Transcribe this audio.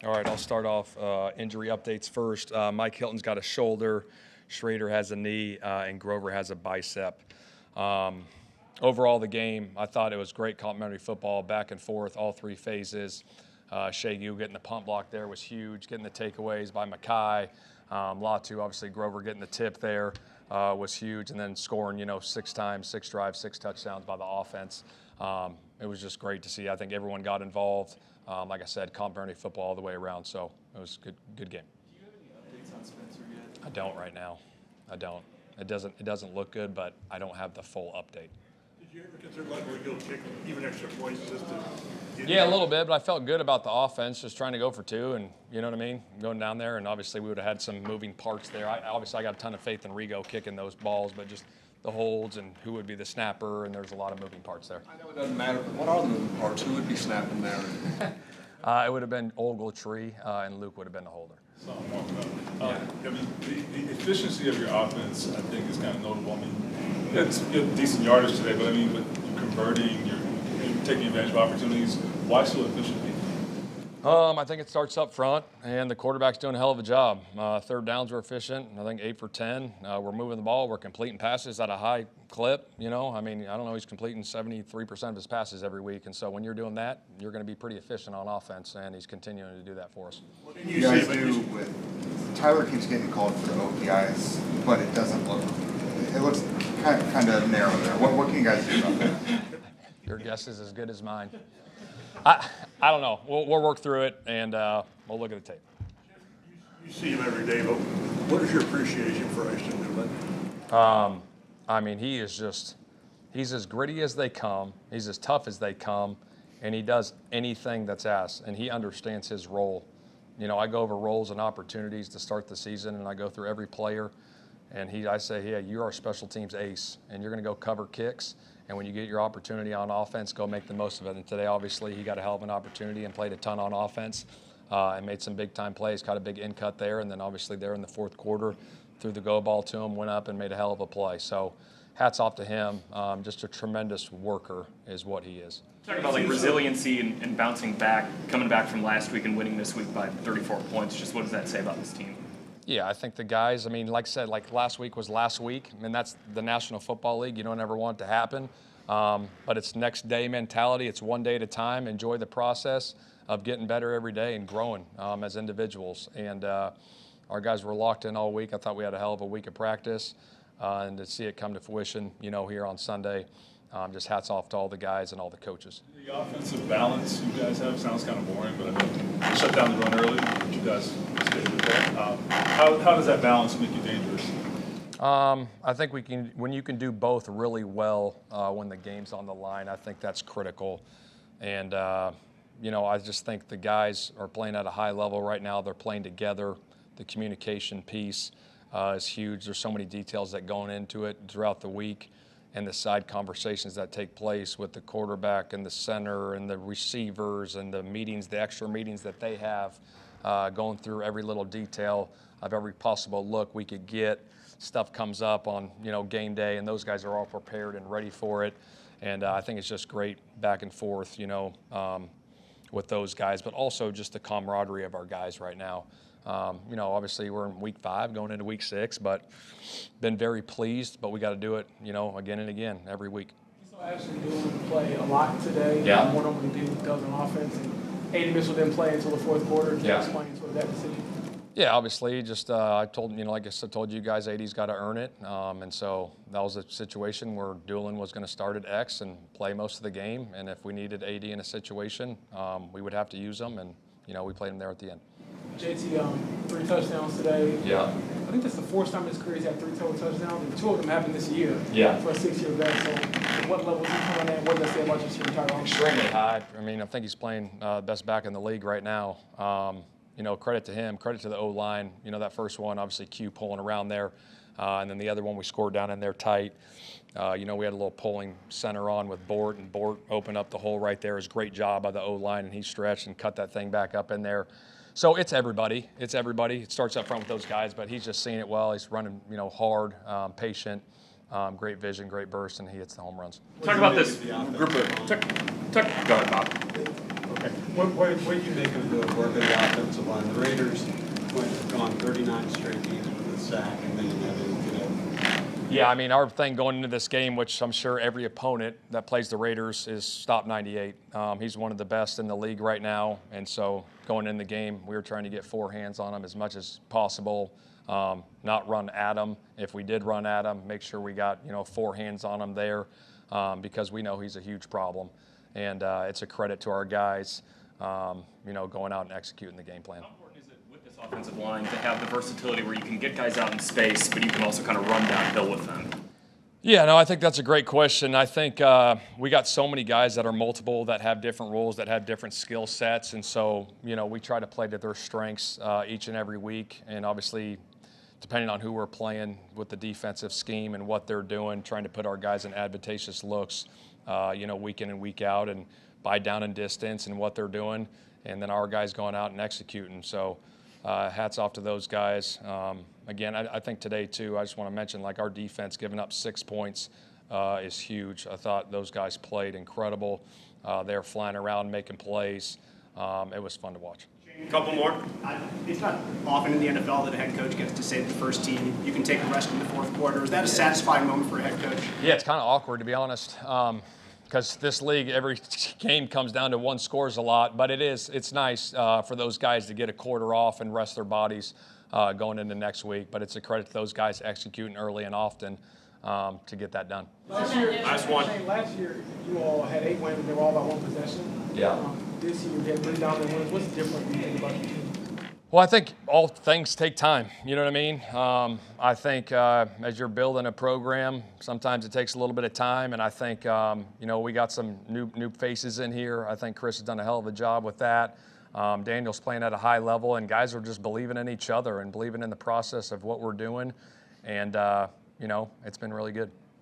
All right, I'll start off injury updates first. Mike Hilton's got a shoulder, Schrader has a knee, and Grover has a bicep. Overall, the game, I thought it was great complimentary football, back and forth, all three phases. Shagu getting the punt block there was huge, getting the takeaways by Mackay. Latu, obviously, Grover getting the tip there was huge, and then scoring, 6 times, 6 drives, 6 touchdowns by the offense. It was just great to see. I think everyone got involved. Like I said, complimentary football all the way around, so it was a good game. Do you have any updates on Spencer yet? I don't right now. I don't. It doesn't look good, but I don't have the full update. Did you ever consider letting Rigo kick even extra points just to Yeah, a little bit, but I felt good about the offense, just trying to go for 2, and you know what I mean, going down there, and obviously we would have had some moving parts there. I got a ton of faith in Rigo kicking those balls, but just the holds and who would be the snapper, and there's a lot of moving parts there. I know it doesn't matter, but what are the moving parts? Who would be snapping there? It would have been Ogletree, and Luke would have been the holder. I mean, the efficiency of your offense, I think, is kind of notable. I mean, you had decent yardage today, but I mean, with converting, you're taking advantage of opportunities. Why so efficiently? I think it starts up front, and the quarterback's doing a hell of a job. Third downs were efficient. I think 8 for 10. We're moving the ball. We're completing passes at a high clip. I mean, I don't know. He's completing 73% of his passes every week, and so when you're doing that, you're going to be pretty efficient on offense, and he's continuing to do that for us. What did you guys do with Tyler keeps getting called for the OPIs, but it doesn't look. It looks kind of narrow there. What can you guys do about that? Your guess is as good as mine. I don't know. We'll work through it, and we'll look at the tape. You see him every day, but what is your appreciation for Ashton Newman? I mean, he's as gritty as they come. He's as tough as they come, and he does anything that's asked, and he understands his role. I go over roles and opportunities to start the season, and I go through every player, and I say, hey, you're our special teams ace, and you're going to go cover kicks. And when you get your opportunity on offense, go make the most of it. And today, obviously, he got a hell of an opportunity and played a ton on offense and made some big-time plays, caught a big in-cut there. And then, obviously, there in the fourth quarter, threw the go ball to him, went up and made a hell of a play. So hats off to him. Just a tremendous worker is what he is. Talk about resiliency and bouncing back, coming back from last week and winning this week by 34 points. Just what does that say about this team? Yeah, I think the guys, I mean, like I said, like last week was last week. I mean, that's the National Football League. You don't ever want it to happen. But it's next day mentality. It's one day at a time. Enjoy the process of getting better every day and growing as individuals. And our guys were locked in all week. I thought we had a hell of a week of practice. And to see it come to fruition, here on Sunday, just hats off to all the guys and all the coaches. The offensive balance you guys have sounds kind of boring, but I mean, you shut down the run early, but you guys stayed with that. How does that balance make you dangerous? I think when you can do both really well when the game's on the line, I think that's critical. And, I just think the guys are playing at a high level right now. They're playing together. The communication piece is huge. There's so many details that go into it throughout the week, and the side conversations that take place with the quarterback and the center and the receivers and the meetings, the extra meetings that they have, going through every little detail of every possible look we could get. Stuff comes up on, game day, and those guys are all prepared and ready for it. And I think it's just great back and forth, with those guys, but also just the camaraderie of our guys right now. Obviously we're in week 5 going into week 6, but been very pleased, but we got to do it, again and again every week. So actually doing play a lot today. Yeah. More normally does on offense, and 80 minutes didn't play until the fourth quarter. Can you explain sort of that decision? Yeah, obviously, just I told like I said, told you guys, 80's got to earn it, and so that was a situation where Doolin was going to start at X and play most of the game, and if we needed 80 in a situation, we would have to use them, and we played him there at the end. JT, 3 touchdowns today. Yeah. I think that's the 4th time in his career he's had 3 total touchdowns, and 2 of them happened this year. Yeah. For a 6-year vet. So, what level is he coming at? What does that say about your entire offense? Extremely high. I mean, I think he's playing best back in the league right now. Credit to him, credit to the O-line. That first one, obviously Q pulling around there. And then the other one we scored down in there tight. We had a little pulling center on with Bort, and Bort opened up the hole right there. It was a great job by the O-line, and he stretched and cut that thing back up in there. So it's everybody. It's everybody. It starts up front with those guys, but he's just seeing it well. He's running, hard, patient, great vision, great burst, and he hits the home runs. Talk about this group of – go ahead, Bob. Okay. What do you make of the work of the offense and the Raiders have gone 39 straight games with a sack, and then you have it today. Yeah, I mean, our thing going into this game, which I'm sure every opponent that plays the Raiders, is stop 98. He's one of the best in the league right now, and so going in the game, we were trying to get 4 hands on him as much as possible, not run at him. If we did run at him, make sure we got 4 hands on him there, because we know he's a huge problem, and it's a credit to our guys, going out and executing the game plan. How important is it with this offensive line to have the versatility where you can get guys out in space, but you can also kind of run downhill with them? Yeah, no, I think that's a great question. I think we got so many guys that are multiple, that have different roles, that have different skill sets, and so we try to play to their strengths each and every week, and obviously, depending on who we're playing with the defensive scheme and what they're doing, trying to put our guys in advantageous looks, week in and week out, and buy down in distance and what they're doing, and then our guys going out and executing. So hats off to those guys. Again, I think today too, I just want to mention, like, our defense giving up 6 points is huge. I thought those guys played incredible. They're flying around making plays. It was fun to watch. Couple more. It's not often in the NFL that a head coach gets to say to the first team, you can take a rest in the fourth quarter. Is that a satisfying moment for a head coach? Yeah, it's kind of awkward, to be honest, because this league, every game comes down to one scores a lot, but it's nice for those guys to get a quarter off and rest their bodies going into next week. But it's a credit to those guys executing early and often to get that done. Last year, you all had 8 wins, and they were all about 1 possession. Yeah. This year, you had 3 dominant wins. What's different, you think, about your team? Well, I think all things take time. You know what I mean? I think as you're building a program, sometimes it takes a little bit of time. And I think, we got some new faces in here. I think Chris has done a hell of a job with that. Daniel's playing at a high level, and guys are just believing in each other and believing in the process of what we're doing. And, it's been really good.